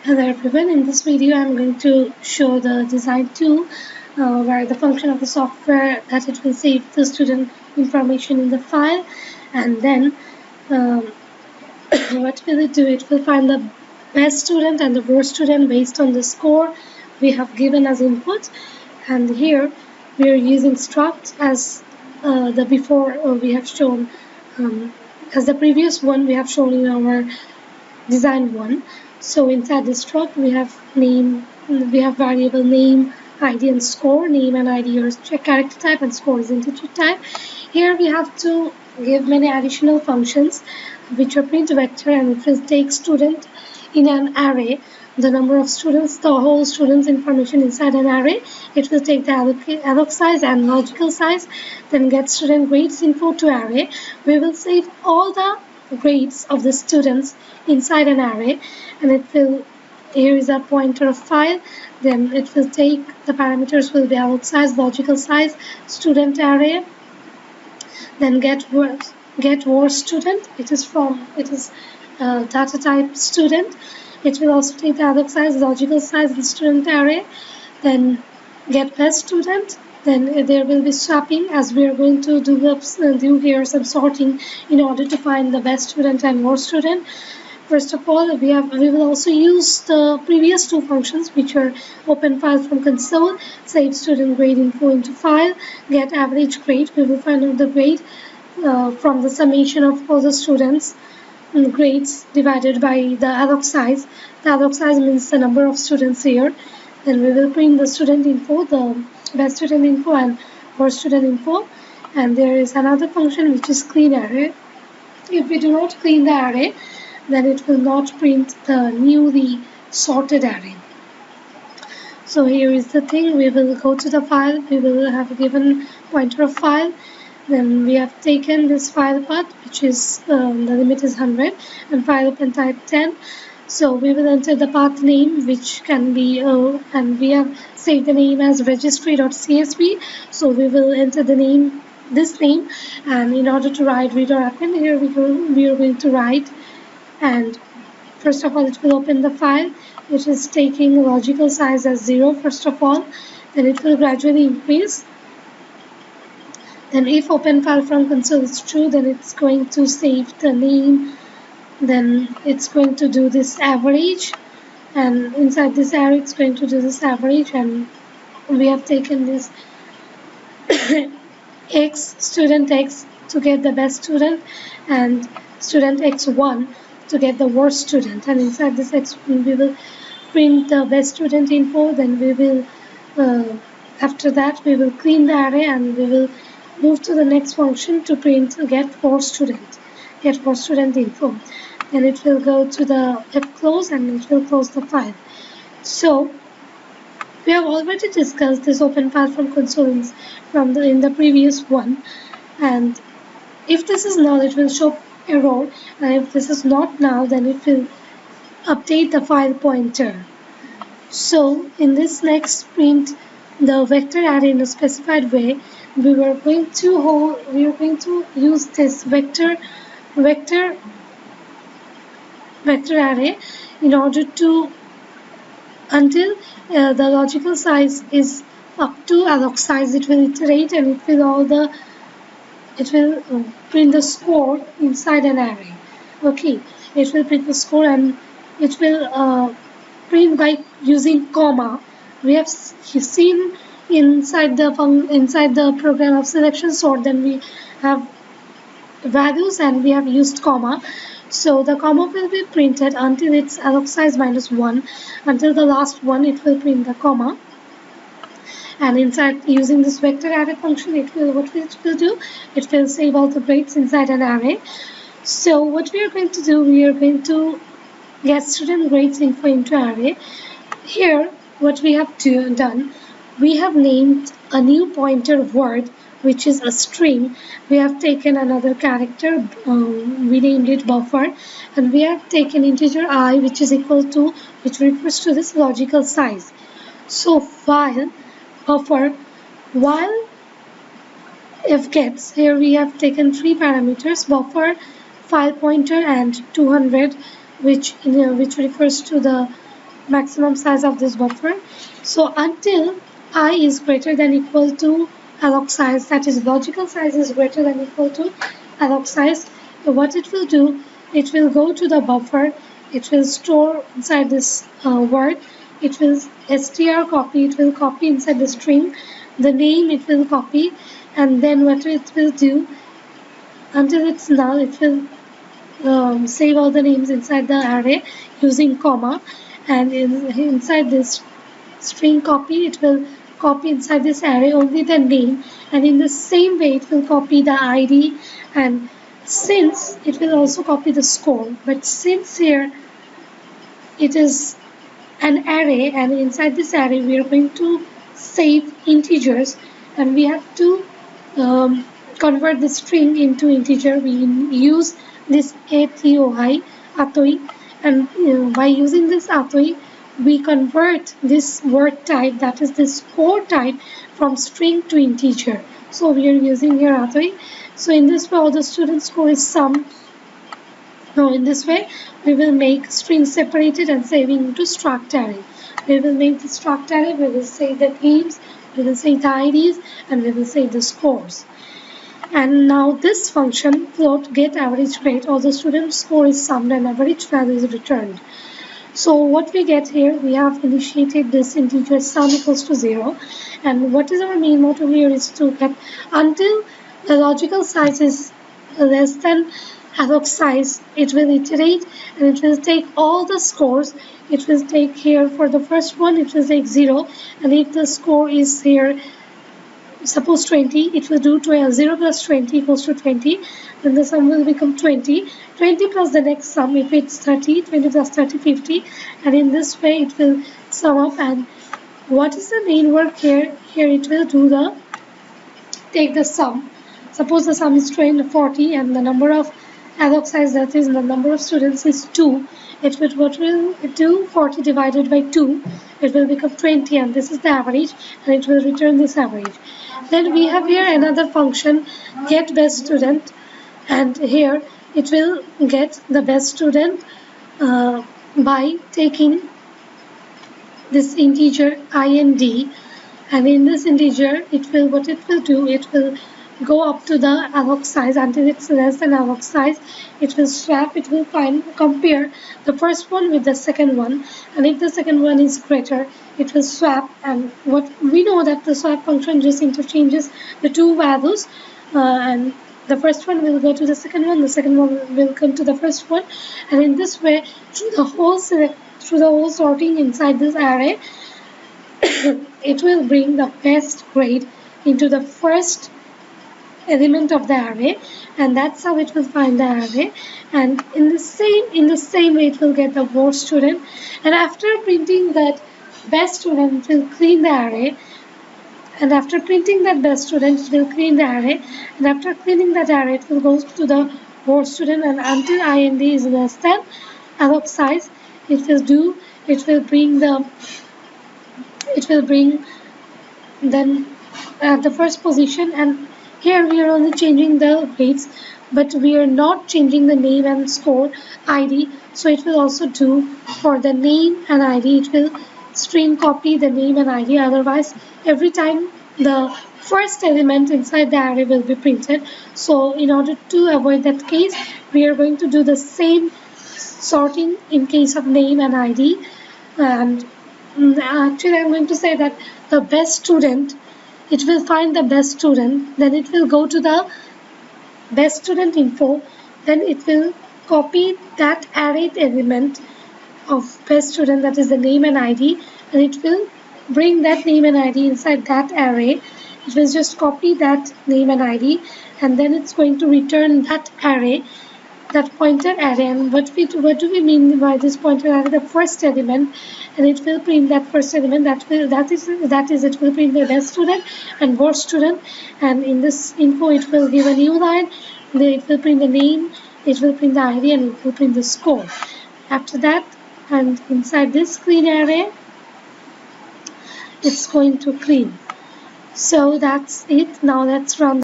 Hello everyone, in this video I'm going to show the design tool where the function of the software that it will save the student information in the file, and then um, what will it do? It will find the best student and the worst student based on the score we have given as input. And here we are using struct as the before we have shown as the previous one we have shown in our design one. So inside the struct we have variable name, ID and score. Name and ID are character type and score is integer type. Here we have to give many additional functions which are print vector, and it will take student in an array, the number of students, the whole students information inside an array. It will take the alloc size and logical size, then get student grades info to array. We will save all the grades of the students inside an array, and it will, here is a pointer of file, then it will take the parameters will be alloc size, logical size, student array, then get worst student. It is data type student. It will also take the alloc size, logical size, and student array, then get best student. Then there will be swapping, as we are going to do here some sorting in order to find the best student and worst student. First of all, we will also use the previous two functions, which are open file from console, save student grade info into file, get average grade. We will find out the grade from the summation of all the students' grades divided by the alloc size. The alloc size means the number of students here. Then we will print the student info, the best student info and worst student info. And there is another function which is clean array. If we do not clean the array, then it will not print the newly sorted array. So here is the thing, we will go to the file, we will have a given pointer of file, then we have taken this file path, which is the limit is 100, and file open type 10. So we will enter the path name, which can be, and we have saved the name as registry.csv. So we will enter the name, this name, and in order to write read or append, here we are going to write. And first of all, it will open the file. It is taking logical size as 0 first of all, then it will gradually increase. Then if open file from console is true, then it's going to save the name, then it's going to do this average, and inside this array it's going to do this average, and we have taken this x, student x, to get the best student, and student x1 to get the worst student. And inside this x1 we will print the best student info, then we will after that we will clean the array, and we will move to the next function to print get worst student info. Then it will go to the fclose, and it will close the file. So we have already discussed this open file from console in the previous one, and if this is null, it will show error, and if this is not null, then it will update the file pointer. So in this next print the vector array in a specified way, we are going to use this vector array in order to, until the logical size is up to alloc size, it will iterate, and it will print the score inside an array. Okay, it will print the score, and it will print by using comma. We have seen inside the program of selection sort, then we have values and we have used comma. So the comma will be printed until it's alloc size -1. Until the last one, it will print the comma. And inside, using this vector array function, it will do? It will save all the grades inside an array. So what we are going to do, we are going to get student grades info into array. Here, what we have done, we have named a new pointer word, which is a string. We have taken another character, we named it buffer, and we have taken integer I, which is equal to, which refers to this logical size. So while buffer, while if gets, here we have taken three parameters: buffer, file pointer, and 200, which refers to the maximum size of this buffer. So until I is greater than equal to alloc size, that is logical size is greater than equal to alloc size, what it will do, it will go to the buffer, it will store inside this word, it will str copy, it will copy inside the string, the name it will copy, and then what it will do, until it's null, it will save all the names inside the array using comma, and inside this string copy, it will copy inside this array only the name, and in the same way it will copy the ID, and since it will also copy the score, but since here it is an array, and inside this array we are going to save integers, and we have to convert the string into integer. We use this atoi, and by using this atoi, we convert this word type, that is this score type, from string to integer. So we are using here atoi. So in this way all the student score is summed. Now in this way we will make string separated and saving into struct array. We will make the struct array, we will save the names, we will save the IDs, and we will save the scores. And now this function float get average grade, or the student score is summed and average value is returned. So what we get here, we have initiated this integer sum equals to 0, and what is our main motto here is to get until the logical size is less than alloc size, it will iterate and it will take all the scores. It will take here for the first one, it will take 0, and if the score is here suppose 20, it will do 0 plus 20 equals to 20, then the sum will become 20 plus the next sum, if it's 30, 20 plus 30, 50, and in this way it will sum up. And what is the main work here? Here it will do the take the sum. Suppose the sum is 40 and the number of alloc size, that is the number of students, is 2. What will it do? 40 divided by 2, it will become 20, and this is the average, and it will return this average. Then we have here another function, get best student, and here it will get the best student by taking this integer int, and in this integer what it will do, it will go up to the alloc size until it's less than alloc size. It will swap, it will compare the first one with the second one, and if the second one is greater, it will swap. And what we know that the swap function just interchanges the two values, and the first one will go to the second one will come to the first one, and in this way through the whole sorting inside this array it will bring the best grade into the first element of the array, and that's how it will find the array. And in the same way it will get the worst student, and after printing that best student, it will clean the array, and after printing that best student, it will clean the array, and after cleaning that array, it will go to the worst student, and until int is less than alloc size, it will bring then at the first position. And here we are only changing the weights, but we are not changing the name and score ID. So it will also do for the name and ID, it will string copy the name and ID, otherwise every time the first element inside the array will be printed. So in order to avoid that case, we are going to do the same sorting in case of name and ID. And actually I'm going to say that the best student, it will find the best student, then it will go to the best student info, then it will copy that array element of best student, that is the name and ID, and it will bring that name and ID inside that array. It will just copy that name and ID, and then it's going to return that array, that pointer array. And what do we mean by this pointer array? The first element, and it will print that first element, that is it will print the best student and worst student, and in this info it will give a new line, then it will print the name, it will print the ID, and it will print the score. After that, and inside this clean array, it's going to clean. So that's it. Now let's run